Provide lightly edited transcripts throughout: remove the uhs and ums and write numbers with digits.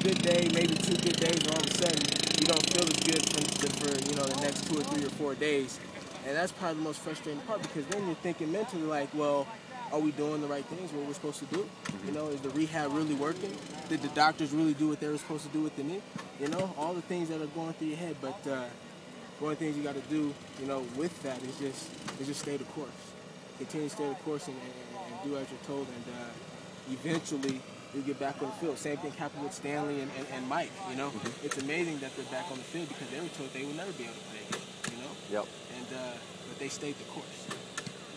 good day, maybe 2 good days, and all of a sudden you don't feel as good for the next 2 or 3 or 4 days. And that's probably the most frustrating part, because then you're thinking mentally like, well, are we doing the right things, what we're supposed to do? Is the rehab really working? Did the doctors really do what they were supposed to do with the knee? All the things that are going through your head. But one of the things you got to do, with that is just stay the course. Continue to stay the course and do as you're told, and eventually you'll get back on the field. Same thing happened with Stanley and Mike. It's amazing that they're back on the field, because they were told they would never be able to play again. Yep. And but they stayed the course.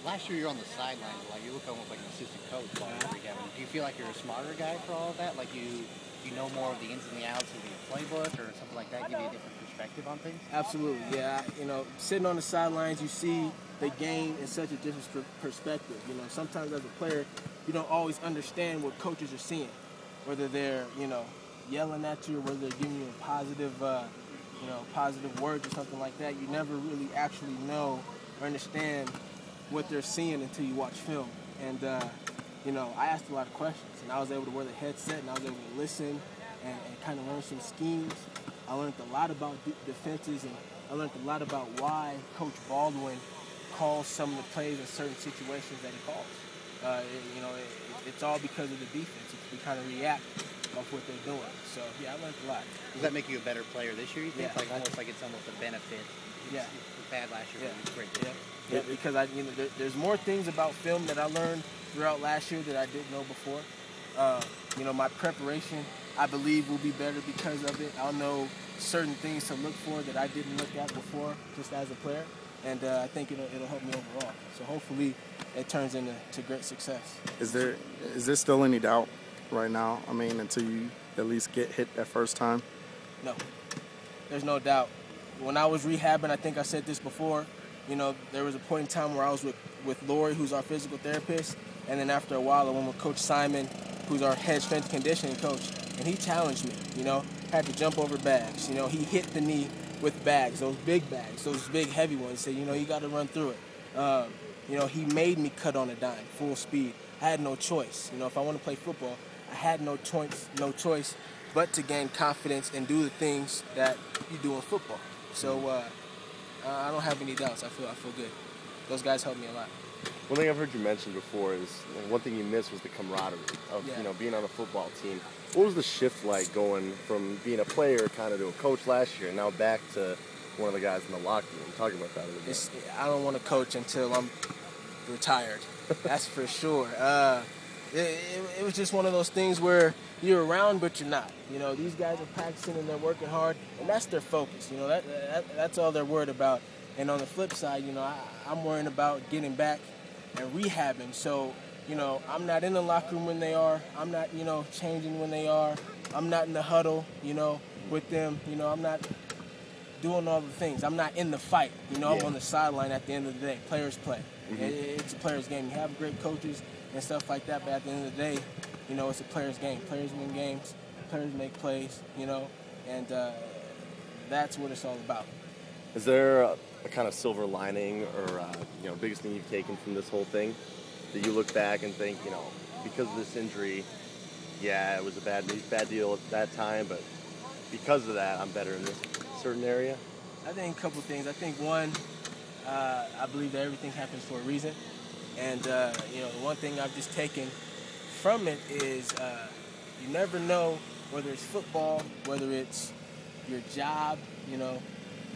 Last year you were on the sidelines, like you look almost like an assistant coach while you're rehabbing. Do you feel like you're a smarter guy for all of that? Like you know more of the ins and the outs of the playbook or something like that, give you a different perspective on things? Absolutely, yeah. Sitting on the sidelines, you see the game in such a different perspective. Sometimes as a player, you don't always understand what coaches are seeing, whether they're yelling at you or whether they're giving you a positive words or something like that. You never really actually know or understand what they're seeing until you watch film. And I asked a lot of questions, and I was able to wear the headset, and I was able to listen and kind of learn some schemes. I learned a lot about defenses, and I learned a lot about why Coach Baldwin calls some of the plays in certain situations that he calls. It's all because of the defense. We kind of react off what they're doing. So yeah, I learned a lot. Does that make you a better player this year, you think? Yeah. Like almost like it's almost a benefit. Yeah. It was bad last year, but it's great. Yeah, because there's more things about film that I learned throughout last year that I didn't know before. My preparation, I believe, will be better because of it. I'll know certain things to look for that I didn't look at before, just as a player, and I think it'll help me overall. So hopefully, it turns into great success. Is there still any doubt right now? I mean, until you at least get hit that first time? No, there's no doubt. When I was rehabbing, I think I said this before, there was a point in time where I was with Lori, who's our physical therapist, and then after a while I went with Coach Simon, who's our head strength and conditioning coach, and he challenged me, had to jump over bags. He hit the knee with bags, those big heavy ones. He said, you got to run through it. He made me cut on a dime, full speed. I had no choice. If I want to play football, I had no choice but to gain confidence and do the things that you do in football. So I don't have any doubts. I feel good. Those guys helped me a lot. One thing I've heard you mention before is one thing you missed was the camaraderie of being on a football team. What was the shift like going from being a player kind of to a coach last year and now back to one of the guys in the locker room? Talking about that a little bit. I don't want to coach until I'm retired. That's for sure. It was just one of those things where you're around but you're not. These guys are practicing and they're working hard, and that's their focus. That's all they're worried about. And on the flip side, I'm worrying about getting back and rehabbing. So, I'm not in the locker room when they are. I'm not, changing when they are. I'm not in the huddle, with them. I'm not doing all the things. I'm not in the fight. I'm on the sideline at the end of the day. Players play. It's a player's game. You have great coaches and stuff like that, but at the end of the day, it's a player's game. Players win games. Players make plays, and that's what it's all about. Is there a kind of silver lining or, biggest thing you've taken from this whole thing that you look back and think, because of this injury, yeah, it was a bad deal at that time, but because of that, I'm better in this certain area? I think a couple things. I think one, I believe that everything happens for a reason. And, one thing I've just taken from it is you never know, whether it's football, whether it's your job,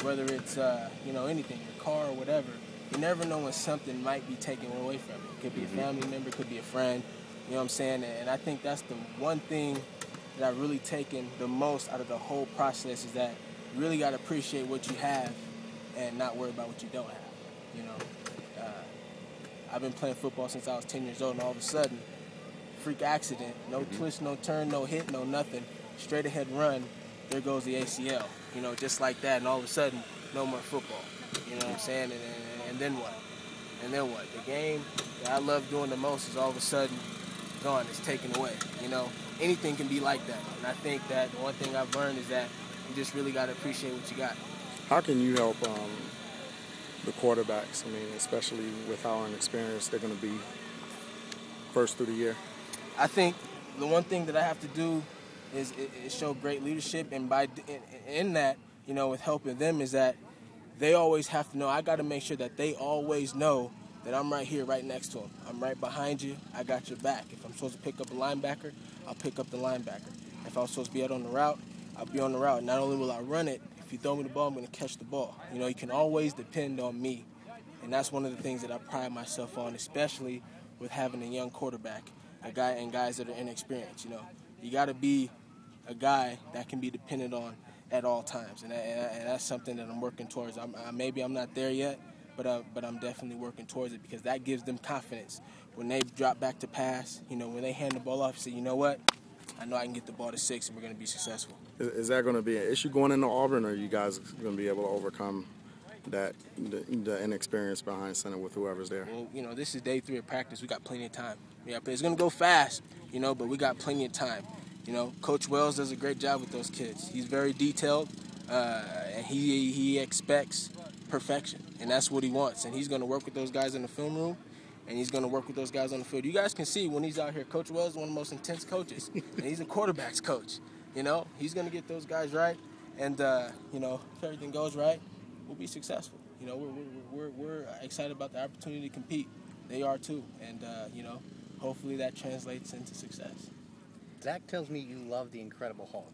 whether it's, anything, your car or whatever. You never know when something might be taken away from you. It could be a family member, it could be a friend, you know what I'm saying? And I think that's the one thing that I've really taken the most out of the whole process is that you really got to appreciate what you have and not worry about what you don't have, I've been playing football since I was 10 years old, and all of a sudden, freak accident, no twist, no turn, no hit, no nothing, straight ahead run, there goes the ACL, just like that, and all of a sudden, no more football, you know what I'm saying, and then what? And then what? The game that I love doing the most is all of a sudden gone, it's taken away, anything can be like that, and I think that one thing I've learned is that you just really got to appreciate what you got. How can you help the quarterbacks, especially with how inexperienced they're going to be first through the year? I think the one thing that I have to do is show great leadership, and in that, you know, with helping them is that they always have to know. I got to make sure that they always know that I'm right here, right next to them. I'm right behind you. I got your back. If I'm supposed to pick up a linebacker, I'll pick up the linebacker. If I'm supposed to be out on the route, I'll be on the route. Not only will I run it, if you throw me the ball, I'm going to catch the ball. You know, you can always depend on me. And that's one of the things that I pride myself on, especially with having a young quarterback, guys that are inexperienced. You know, you got to be a guy that can be depended on at all times, and that's something that I'm working towards. Maybe I'm not there yet, but I'm definitely working towards it, because that gives them confidence when they drop back to pass. You know, when they hand the ball off, say, you know what, I know I can get the ball to 6, and we're going to be successful. Is that going to be an issue going into Auburn, or are you guys going to be able to overcome the inexperience behind center with whoever's there? Well, you know, this is day 3 of practice. We got plenty of time. Yeah, but it's going to go fast, you know, but we got plenty of time. You know, Coach Wells does a great job with those kids. He's very detailed, and he expects perfection, and that's what he wants. And he's going to work with those guys in the film room, and he's going to work with those guys on the field. You guys can see when he's out here, Coach Wells is one of the most intense coaches, and he's a quarterback's coach. You know, he's going to get those guys right, and, you know, if everything goes right, we'll be successful. You know, we're excited about the opportunity to compete. They are too, and, you know, hopefully that translates into success. Zach tells me you love the Incredible Hulk.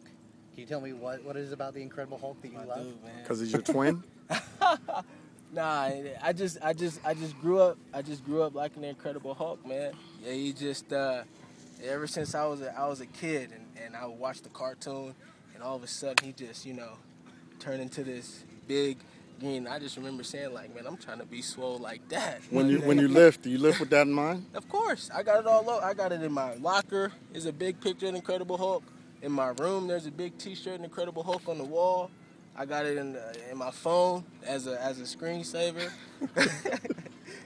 Can you tell me what it is about the Incredible Hulk that you love? Because he's your twin? Nah, I just grew up. I just grew up liking the Incredible Hulk, man. Yeah, he just ever since I was a kid, and I would watch the cartoon, and all of a sudden he just, you know, turned into this big green. I just remember saying, like, man, I'm trying to be swole like that. When you lift, do you lift with that in mind? Of course, I got it all over. I got it in my locker. There's a big picture of the Incredible Hulk. In my room, there's a big T-shirt of the Incredible Hulk on the wall. I got it in my phone as a screensaver.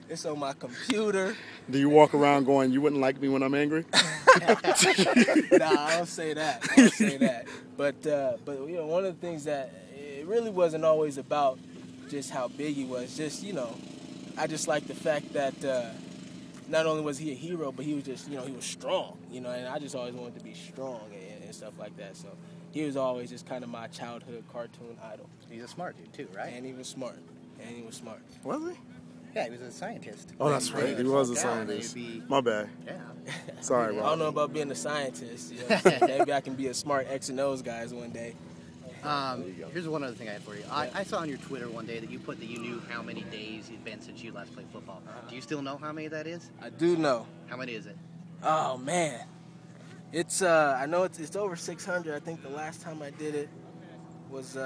It's on my computer. Do you walk around going, "You wouldn't like me when I'm angry"? Nah, I don't say that. But you know, one of the things that it really wasn't always about just how big he was. Just, you know, I just like the fact that not only was he a hero, but he was just, you know, he was strong. You know, and I just always wanted to be strong and stuff like that. So he was always just kind of my childhood cartoon idol. He's a smart dude too, right? And he was smart. Was he? Yeah, he was a scientist. Oh, that's right. He was a scientist. My bad. Yeah. Sorry, Rob. I don't know about being a scientist. You know? Maybe I can be a smart X and O's guys one day. Here's one other thing I had for you. I saw on your Twitter one day that you put that you knew how many days it's been since you last played football. Do you still know how many that is? I do know. How many is it? Oh, man. It's I know it's over 600. I think the last time I did it was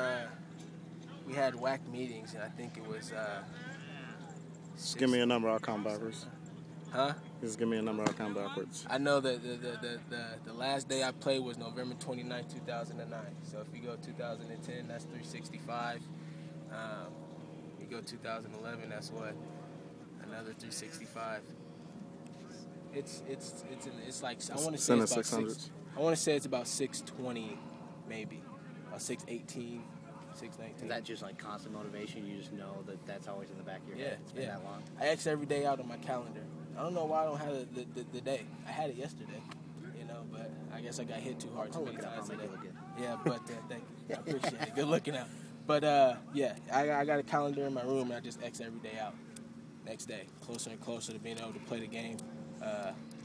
we had WAC meetings, and I think it was Just give me a number, I'll count backwards. Huh? Just give me a number, I'll count backwards. I know that the last day I played was November 29, 2009. So if you go 2010, that's 365. You go 2011, that's what? Another 365. It's like, I want to say it's about 600. I want to say it's about 620, maybe, or 618, 619. Is that just like constant motivation? You just know that that's always in the back of your head. It's been that long. I X every day out on my calendar. I don't know why I don't have the day. I had it yesterday, you know, but I guess I got hit too hard too many times today. Yeah, but thank you. I appreciate it. Good looking out. But yeah, I got a calendar in my room, and I just X every day out. Next day, closer and closer to being able to play the game,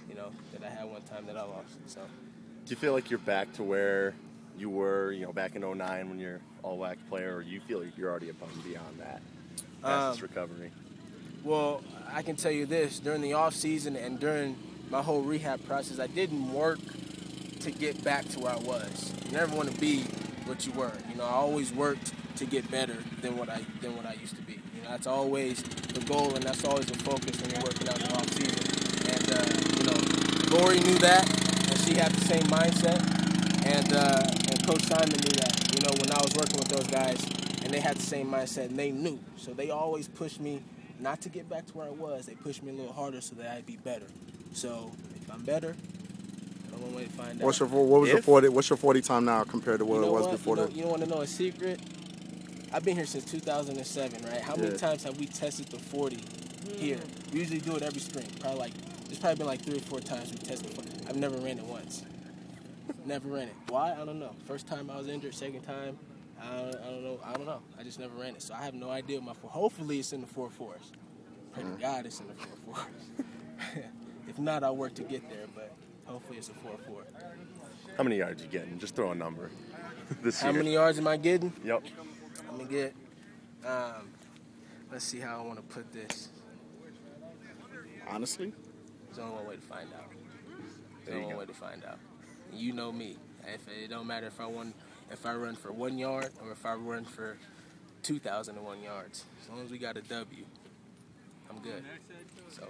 you know, that I had one time that I lost. So, do you feel like you're back to where you were, you know, back in 2009 when you're all-WAC player, or you feel like you're already above and beyond that past this recovery? Well, I can tell you this: during the off season and during my whole rehab process, I didn't work to get back to where I was. You never want to be what you were. You know, I always worked to get better than what I used to be. You know, that's always the goal, and that's always the focus when you're working out in the off season. And you know, Lori knew that, and she had the same mindset. And Coach Simon knew that. You know, when I was working with those guys, and they had the same mindset, and they knew. So they always pushed me not to get back to where I was. They pushed me a little harder so that I'd be better. So if I'm better, I don't want to wait to find out. What's your 40 time now compared to what it was before that? You want to know a secret? I've been here since 2007, right? How many times have we tested the 40 here? We usually do it every spring. There's probably been like 3 or 4 times we tested the 40. I've never ran it once. Never ran it. Why? I don't know. First time I was injured. Second time, I don't know. I don't know. I just never ran it, so I have no idea. Hopefully, it's in the 4.4s. Pray to God it's in the 4.4s. If not, I'll work to get there. But hopefully, it's a 4.4. How many yards you getting? Just throw a number. This How year. many yards am I getting? Yep. I'm gonna get. Let's see how I want to put this. Honestly, There's only one way to find out. There There's you only one go. way to find out. You know me. It don't matter if I run for 1 yard or if I run for 2,001 yards. As long as we got a W, I'm good. So